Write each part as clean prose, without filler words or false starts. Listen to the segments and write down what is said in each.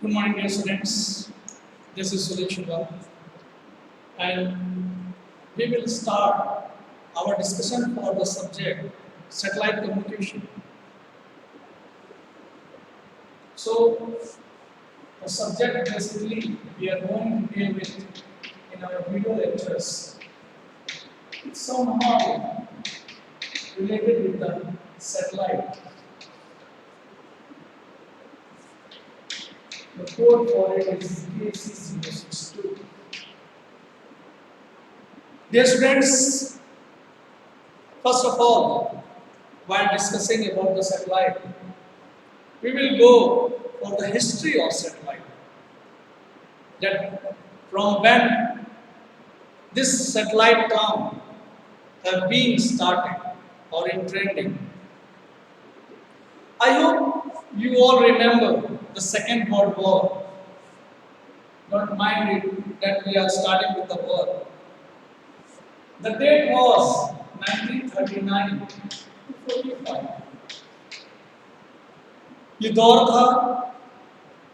Good morning, dear students. This is Sudhir Shubha, and we will start our discussion for the subject satellite communication. So, the subject basically we are going to deal with in our video lectures. It's somehow related with the satellite. The code for it is KC062. Dear students, first of all, while discussing about the satellite, we will go for the history of satellite. That from when this satellite term have been started or in trending. I hope you all remember the Second World War. Don't mind it that we are starting with the war. The date was 1939 to 45. ये दौर था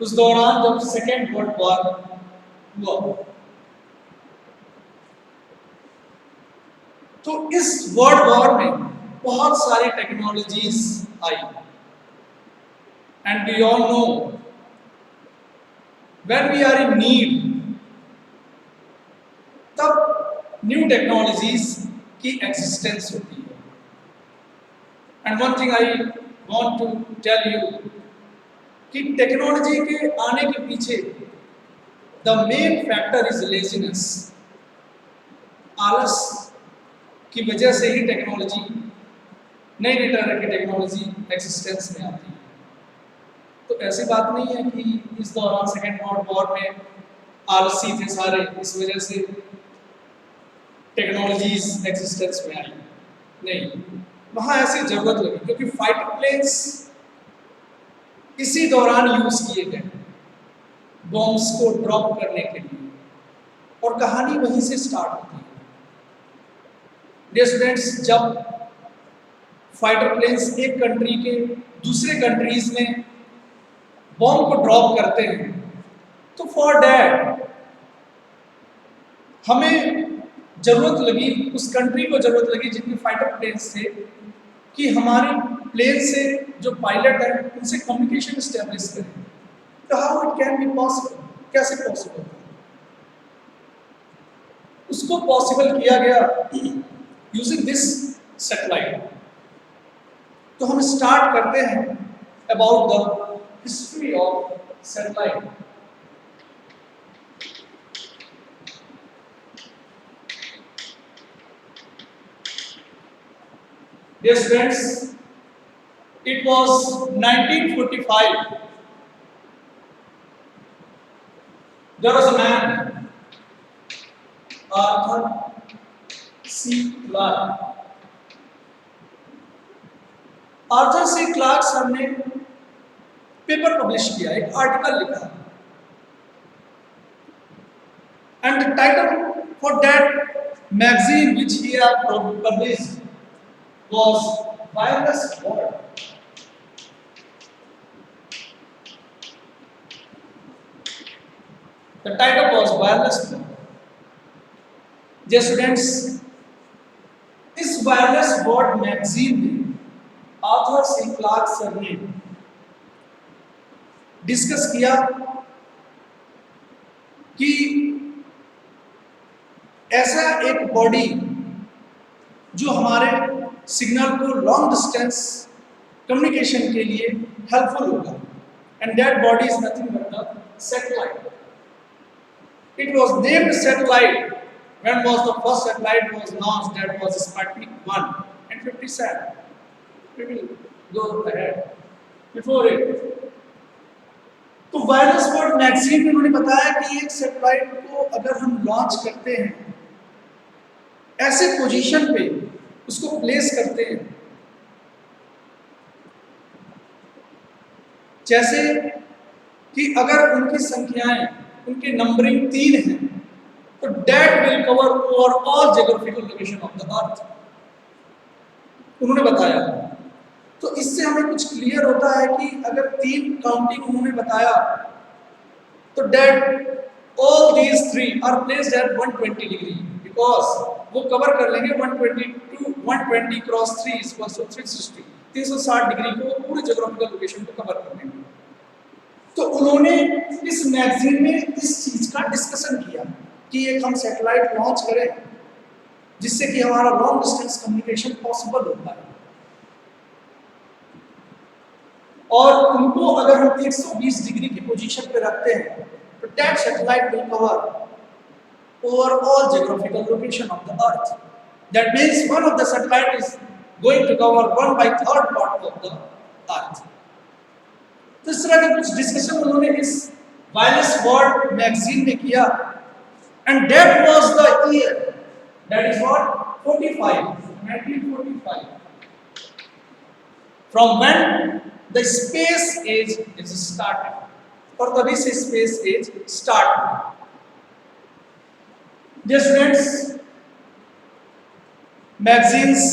उस दौरान जब second world war हुआ। तो इस world war में बहुत सारी technologies I and we all know when we are in need तब न्यू टेक्नोलॉजीज की एग्जिस्टेंस होती है। And one thing I want to tell you कि टेक्नोलॉजी के आने के पीछे the main factor is laziness. आलस की वजह से ही टेक्नोलॉजी नई नई तरह की टेक्नोलॉजी एग्जिस्टेंस में आती है। तो ऐसी बात नहीं है कि इस दौरान सेकेंड वर्ल्ड वॉर में आलसी थे सारे, इस वजह से टेक्नोलॉजीज एग्जिस्टेंस में आई। नहीं, वहाँ ऐसी जरूरत लगी क्योंकि फाइटर प्लेन्स इसी दौरान यूज किए गए बॉम्ब्स को ड्रॉप करने के लिए, और कहानी वहीं से स्टार्ट होती है। डियर स्टूडेंट्स, जब फाइटर प्लेन्स एक कंट्री के दूसरे कंट्रीज में बॉम्ब को ड्रॉप करते हैं तो फॉर दैट हमें जरूरत लगी, उस कंट्री को जरूरत लगी जिनके फाइटर प्लेन्स थे, कि हमारे प्लेन से जो पायलट है उनसे कम्युनिकेशन स्टैब्लिश करें। तो how it can be possible, कैसे पॉसिबल? उसको पॉसिबल किया गया यूजिंग दिस सैटेलाइट। तो हम स्टार्ट करते हैं about the history of satellite. Dear students, it was 1945. There was a man, Arthur C. Clarke. Arthur C Clarke sir ने paper publish किया, एक आर्टिकल लिखा, and the title for that magazine which he have published was wireless world. The title was wireless world. Dear students, इस wireless world magazine में Arthur C Clarke sir ने discuss किया कि ऐसा एक बॉडी जो हमारे सिग्नल को लॉन्ग डिस्टेंस कम्युनिकेशन के लिए हेल्पफुल होगा, and that body is nothing but the satellite. It was named satellite when was the first satellite was launched, that was Sputnik 1 in 57. We will go ahead before it. तो wireless world magazine में उन्होंने बताया कि एक satellite को अगर हम launch करते हैं, ऐसे पोजीशन पे उसको प्लेस करते हैं जैसे कि अगर उनकी संख्याएं, उनकी नंबरिंग 3 है तो that will cover over all geographical location of the अर्थ, उन्होंने बताया। तो इससे हमें कुछ क्लियर होता है कि अगर 3 काउंटिंग उन्होंने बताया तो that all these three are placed at 120 degree because वो कवर कर लेंगे 120 to 120 cross 3 equals to 360 360 degree को पूरे ज्योग्राफिकल लोकेशन को कवर कर लेंगे। तो उन्होंने इस मैगजीन में इस चीज का डिस्कशन किया कि एक हम सैटेलाइट लॉन्च करें जिससे कि हमारा लॉन्ग डिस्टेंस कम्युनिकेशन पॉसिबल होता है, और उनको अगर हम 120 डिग्री की पोजीशन पे रखते हैं तो that satellite will cover over all geographical location of the earth. That means one of the satellite is going to cover 1/3 part of the earth. तो इस तरह के कुछ डिस्कशन उन्होंने इस वायरलेस वर्ल्ड मैगजीन में किया, and that was the year, that is what 1945, from when the space age is started, और तभी से स्पेस एज स्टार्ट हुआ। Dear students, magazines,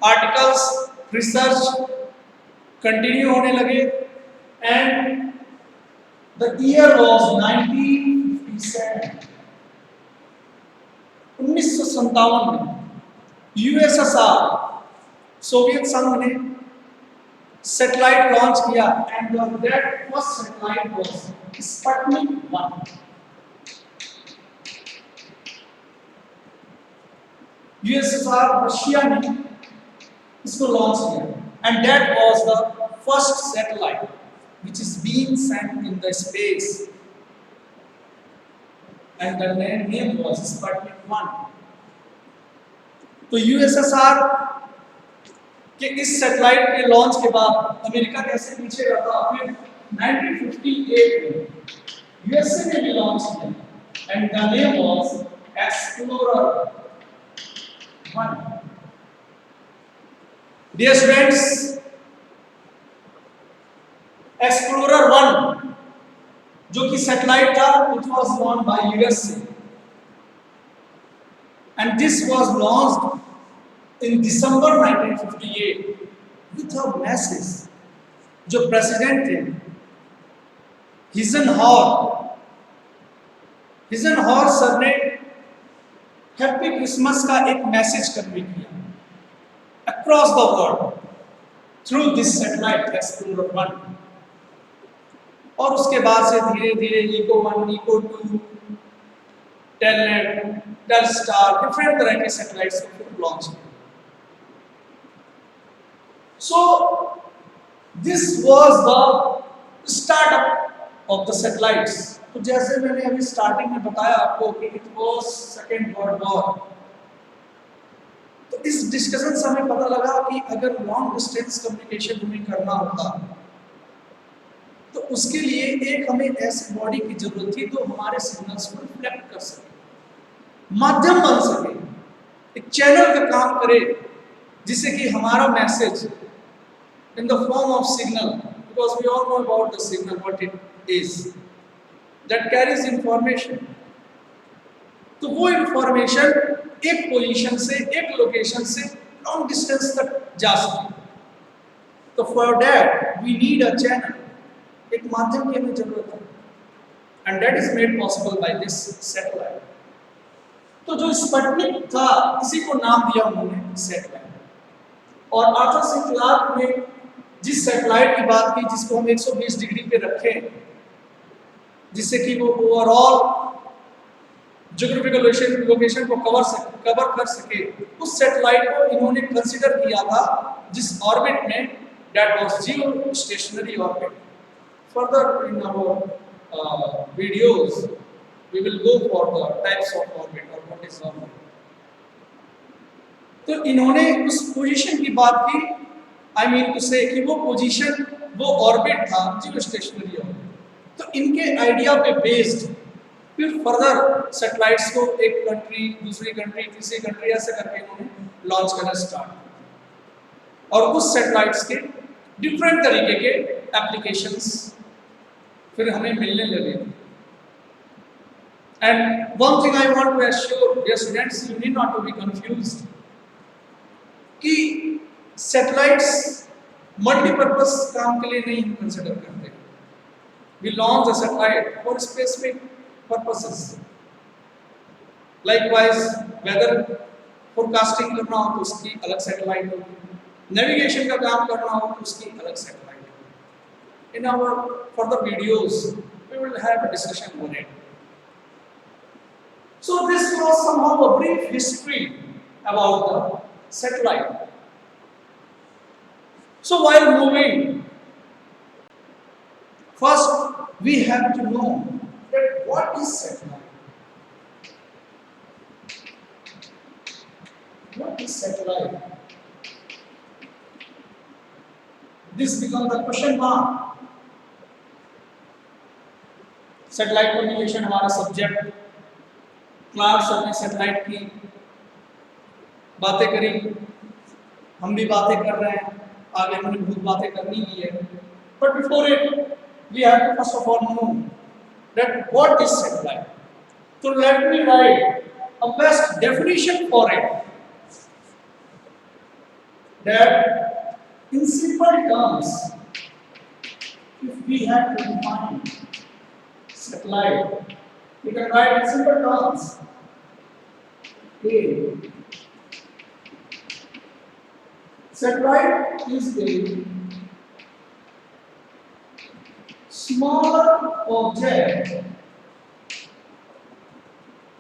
articles, research continue होने लगे, एंड द ईयर वाज 1957। 1957 में USSR, Soviet संघ ने सैटेलाइट लॉन्च किया, and that first satellite was Sputnik 1। USSR, Russia ने इसको लॉन्च किया, and that was the first satellite which is being sent in the space, and the name was Sputnik 1। तो USSR के इस satellite के launch के बाद अमेरिका कैसे पीछे रहता, फिर 1958 में यूएसए ने भी लॉन्च किया, and the name was explorer 1। Dear students, explorer 1 जो कि सैटेलाइट था, it was launched by USA, and this was launched in December 1958 with a message. जो प्रेसिडेंट थे हिजनहॉर सर ने हैप्पी क्रिसमस का एक मैसेज कन्वे किया across the world through this satellite explorer 1। और उसके बाद से धीरे धीरे echo 1, echo 2, Telnet, Telstar, different तरह के सैटेलाइट्स को लॉन्च किया। So this was the startup of the satellites. तो जैसे मैंने अभी स्टार्टिंग में बताया आपको कि it was second world war, तो इस डिस्कशन से हमें पता लगा कि अगर लॉन्ग डिस्टेंस कम्युनिकेशन हमें करना होता तो उसके लिए एक हमें ऐसी बॉडी की जरूरत थी जो हमारे सिग्नल्स को रिफ्लेक्ट कर सके, माध्यम बन सके, एक चैनल का काम करे, जिससे कि हमारा message in the form of signal, because we all know about the signal what it is, that carries information. तो वो इंफॉर्मेशन एक पोजीशन से, एक लोकेशन से लॉन्ग डिस्टेंस तक जा सके। तो for that we need a channel, एक माध्यम की हमें जरूरत है, and that is made possible by this satellite. तो जो स्पुतनिक था, इसी को नाम दिया उन्होंने सैटेलाइट। और आर्थर सी क्लार्क ने जिस सैटेलाइट की बात की, जिसको हम 120 डिग्री पे रखें, जिससे कि वो ओवरऑल ज्योग्राफिकल लोकेशन को कवर कर सके, उस सैटेलाइट को इन्होंने कंसीडर किया था जिस ऑर्बिट में, that was Jio stationery orbit. Further in our videos, we will go for the types of orbit or what is orbit. तो इन्होंने उस पोजीशन की बात की, I mean to say कि वो पोजीशन, वो ऑर्बिट था, जियो स्टेशनरी ऑर्बिट। तो इनके आइडिया पे बेस्ड फिर फर्दर सैटेलाइट्स को एक कंट्री, दूसरी कंट्री, तीसरी कंट्री, ऐसे करके इन्होंने लॉन्च करना स्टार्ट किया, और उस सैटेलाइट्स के डिफरेंट तरीके के एप्लीकेशंस फिर हमें मिलने लगे। And one thing I want to assure dear students, you need not to be confused कि सैटेलाइट्स मल्टीपर्पस काम के लिए नहीं कंसिडर करते। we launch a satellite for specific purposes. Likewise, weather forecasting करना हो तो उसकी अलग सैटेलाइट होगी, नेविगेशन का काम करना हो तो उसकी अलग सैटेलाइट होगी. In our further videos, we will have a discussion on it. So this was somehow a brief history about the satellite. So while moving, first we have to know that what is satellite. What is satellite? This becomes the question mark. Satellite communication हमारा subject. Class में satellite की बातें करी, हम भी बातें कर रहे हैं, आगे हमने बहुत बातें करनी भी है. But before it, we have to first of all know that what is satellite. So let me write a best definition for it. That in simple terms, if we have to define satellite, we can write in simple terms. A satellite is a smaller object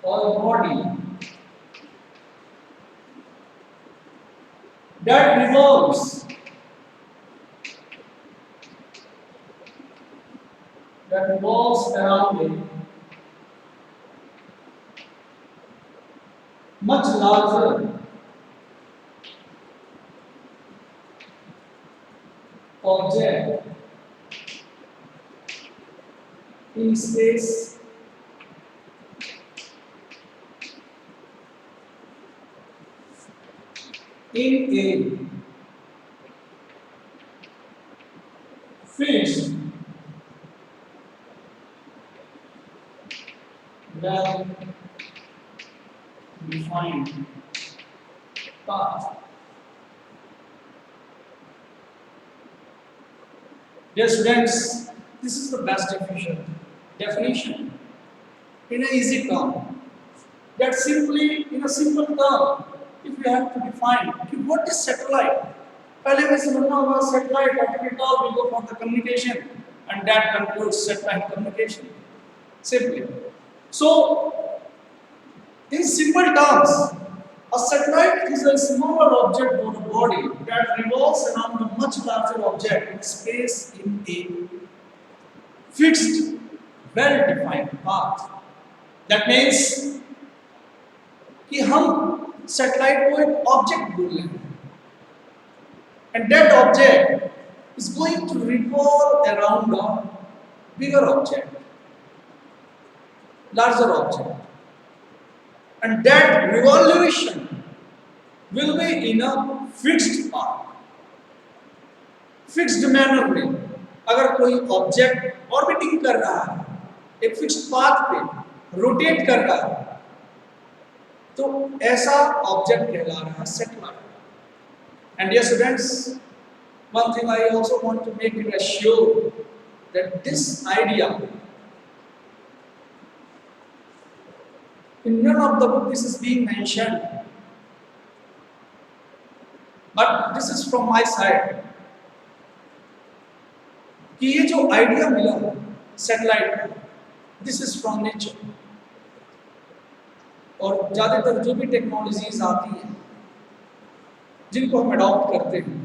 or body that revolves around a much larger object in space in a fixed well defined path. Dear students, this is the best definition in an easy term. That simply in a simple term, if we have to define what is satellite, पहले में समझना होगा satellite operator will go for the communication, and that concludes satellite communication. Simply. So, in simple terms, a satellite is a smaller object or a body that revolves around a much larger object in space in a fixed, well-defined path. That means कि हम satellite को एक object बोल रहे हैं, and that object is going to revolve around a bigger object, larger object, and that revolution will be in a fixed path, fixed manner में. अगर कोई ऑब्जेक्ट ऑर्बिटिंग कर रहा है एक फिक्स्ड पाथ पे, रोटेट कर रहा है, तो ऐसा ऑब्जेक्ट कहला रहा है satellite. And dear students, one thing I also want to make it assure that this idea, in none of the book this is being mentioned, but this is from my side, कि ये जो idea मिला satellite का, this is from nature. और ज़्यादातर जो भी technologies आती हैं जिनको हम अडॉप्ट करते हैं,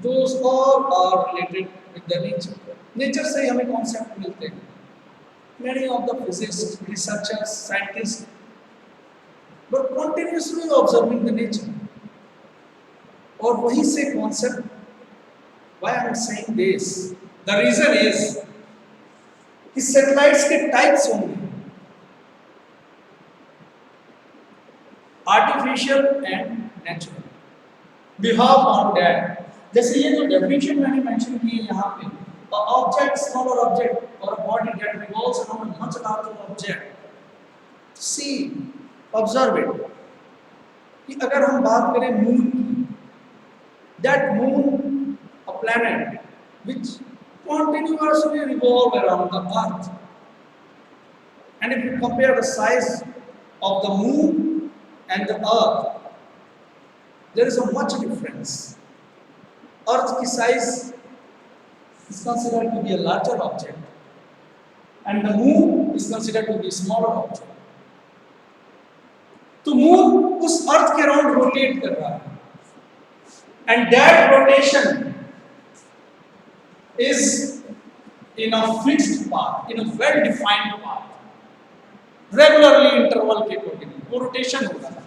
those all are related with the nature. Nature से ही हमें कॉन्सेप्ट मिलते हैं. Many of the physicist, researchers, scientist were continuously observing the nature, और वहीं से concept. Why I am saying this, the reason is कि सैटेलाइट्स के टाइप्स होंगे, artificial and natural. We have found that, जैसे ये जो डेफिनेशन मैंने मेंशन की है यहाँ पे, अ ऑब्जेक्ट, स्मॉलर ऑब्जेक्ट और a body that revolves around a much larger object. See, observe it, कि अगर हम बात करें मून की, that moon, a planet which continuously revolve around the earth. And if you compare the size of the moon and the earth, there is a much difference. Earth ki size is considered to be a larger object, and the moon is considered to be a smaller object. तो moon उस अर्थ के around rotate कर रहा है, and that rotation is in a fixed path, in a well-defined path, regularly interval के accordingly, वो rotation हो रहा है.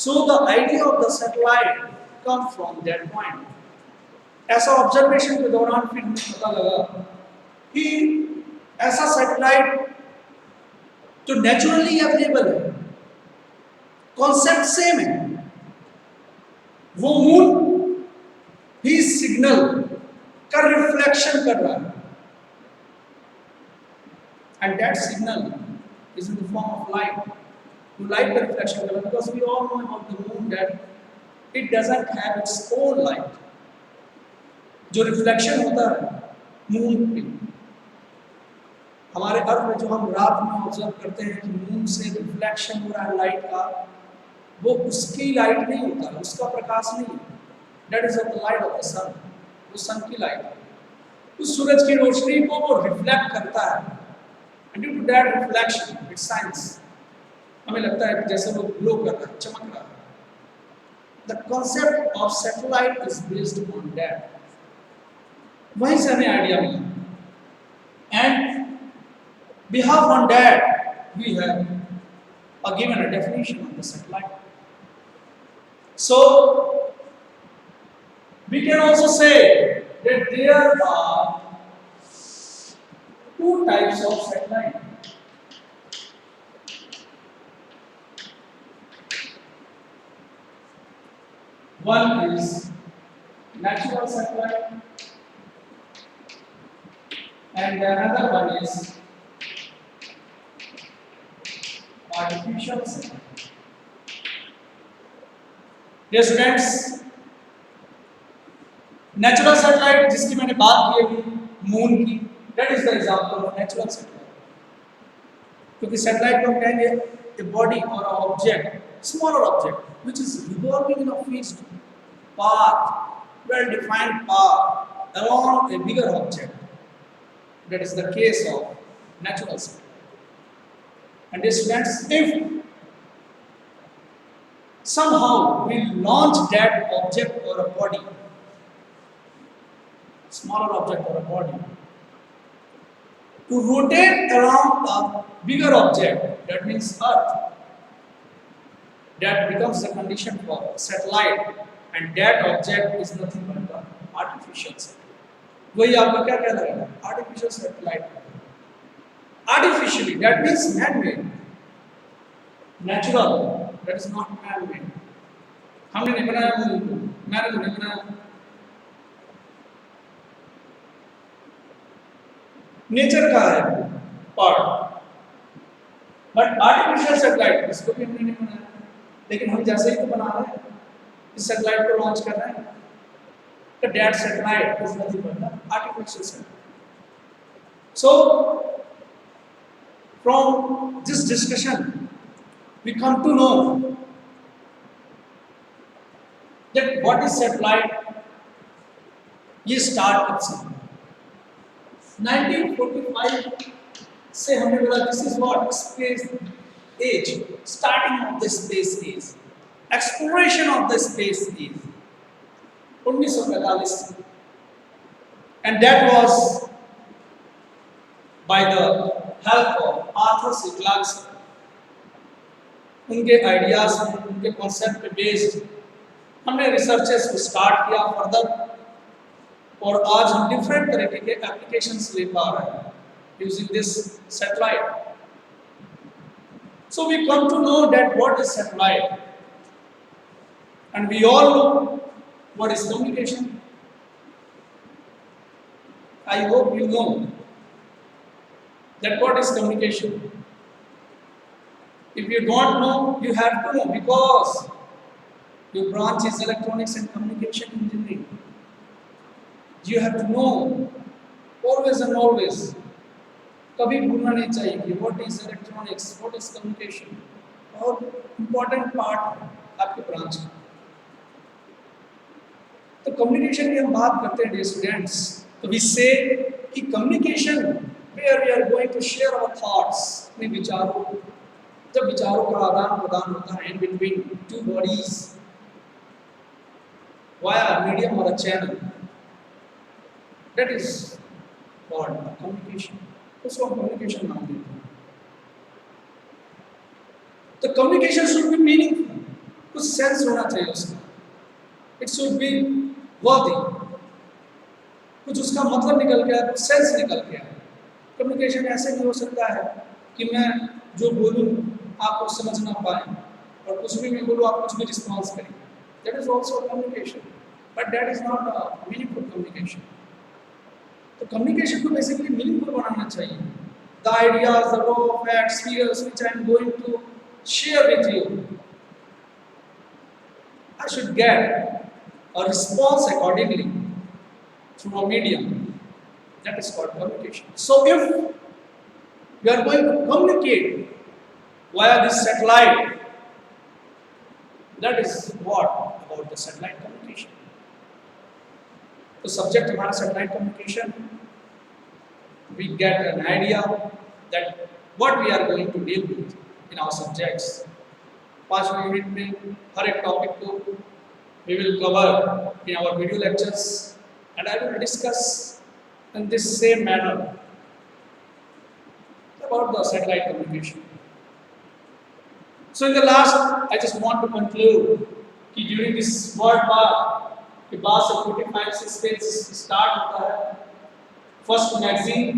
So the idea of the satellite comes from that point. ऐसा observation के दौरान फिर हमें पता लगा कि ऐसा satellite जो naturally available है, concept same है, वो moon ही signal का रिफ्लेक्शन कर रहा है, and that signal is in the form of light. To light का रिफ्लेक्शन कर रहा है, because we all know about the moon that it doesn't have its own light. जो रिफ्लेक्शन होता है मून पे, हमारे अर्थ में जो हम रात में ऑब्जर्व करते हैं कि मून से रिफ्लेक्शन हो रहा है लाइट का, वो उसकी लाइट नहीं होता है, उसका प्रकाश नहीं, that is of the light of the sun. वो सन की लाइट है, उस सूरज की रोशनी को वो रिफ्लेक्ट करता है, and due to that reflection it shines, हमें लगता है कि जैसे वो ग्लो कर रहा है, चमक रहा है. The concept of satellite is based on that. वहीं से हमें आइडिया मिला, and behalf on that we have given a definition of the satellite. So we can also say that there are two types of satellite. One is natural satellite and another one is artificial satellite. Dear students, natural satellite जिसकी मैंने बात की अभी moon की, that is the example of natural satellite. क्योंकि satellite को हम कहेंगे ए बॉडी और object, smaller object which is revolving in a fixed path, well defined path along a bigger object. That is the case of natural satellite. And dear students, if somehow we launch that object or a body, smaller object or a body, to rotate around a bigger object, that means Earth, that becomes the condition for satellite, and that object is nothing but the artificial satellite. वही आपका क्या कहना है? Artificial satellite. Artificially, that means man-made. Natural, that is not man-made. हमने नहीं बनाया moon को, मैंने नहीं बनाया. नेचर का है पार्ट, बट आर्टिफिशियल सैटेलाइट इसको भी हमने नहीं बनाया, लेकिन हम जैसे ही तो बना रहे हैं, इस सैटेलाइट को लॉन्च कर रहे हैं, तो that satellite is nothing but the artificial satellite. So from this discussion we come to know that what is satellite. ये स्टार्ट से 1945 से हमने बोला this is what space age, starting of the space age, exploration of the space age 1945, and that was by the help of Arthur C Clarkson. उनके ideas में, उनके concept पे based हमने रिसर्चेस को स्टार्ट किया फर्दर, और आज हम डिफरेंट तरीके के एप्लीकेशंस ले पा रहे हैं using this satellite. So we come to know that what is satellite, and we all know what is communication. I hope you know that what is communication. If you don't know, you have to know, because your branch is electronics and communication engineering. You have to know always and always कभी भूलना नहीं चाहिए कि what is electronics, what is communication, और important part है आपके branch का। तो कम्युनिकेशन की हम बात करते हैं डियर स्टूडेंट्स, तो वी से कि communication where we are going to share our thoughts, अपने विचारों, जब विचारों का आदान प्रदान होता है in between two bodies via medium और a channel, that is called communication, उसको हम कम्युनिकेशन नाम देते हैं। तो कम्युनिकेशन शुड बी मीनिंगफुल, कुछ सेंस होना चाहिए उसका, इट शुड बी वर्दी, कुछ उसका मतलब निकल गया, कुछ सेंस निकल गया। कम्युनिकेशन ऐसे नहीं हो सकता है कि मैं जो बोलूं आप कुछ समझ ना पाए और कुछ भी मैं बोलूं आप कुछ भी रिस्पॉन्स करें, that is also communication, but that is not a meaningful communication. तो कम्युनिकेशन को बेसिकली मीनिंगफुल बनाना चाहिए। The ideas, the raw facts, figures which I am going to share with you, I should get a response accordingly through a medium, that is called communication. So if we are going to communicate via this satellite, that is what about the satellite communication. The subject हमारा satellite communication, we get an idea that what we are going to deal with in our subjects. 5 unit में हर एक topic को we will cover in our video lectures, and I will discuss in this same manner about the satellite communication. So in the last, I just want to conclude कि during this world war के बाद से 45 से space start होता है, first magazine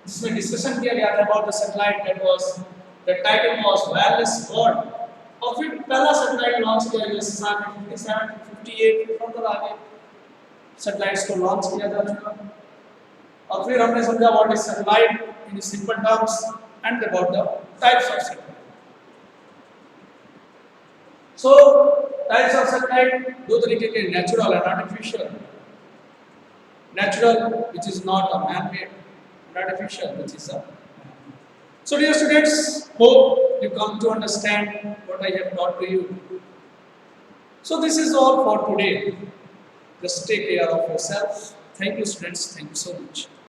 जिसमें discussion किया गया था about the satellite, that was the title was Wireless World, और फिर पहला सैटेलाइट लॉन्च किया गया 57 58 फर्दर आगे सैटेलाइट्स को लॉन्च किया जा चुका, और फिर हमने समझा what is satellite in simple terms and about the types of satellite. So types of satellite दो तरीके के, natural and artificial. Natural which is not a man made, and artificial which is a। So dear students, hope you come to understand what I have taught to you. So this is all for today. Just take care of yourself. Thank you students. Thank you so much.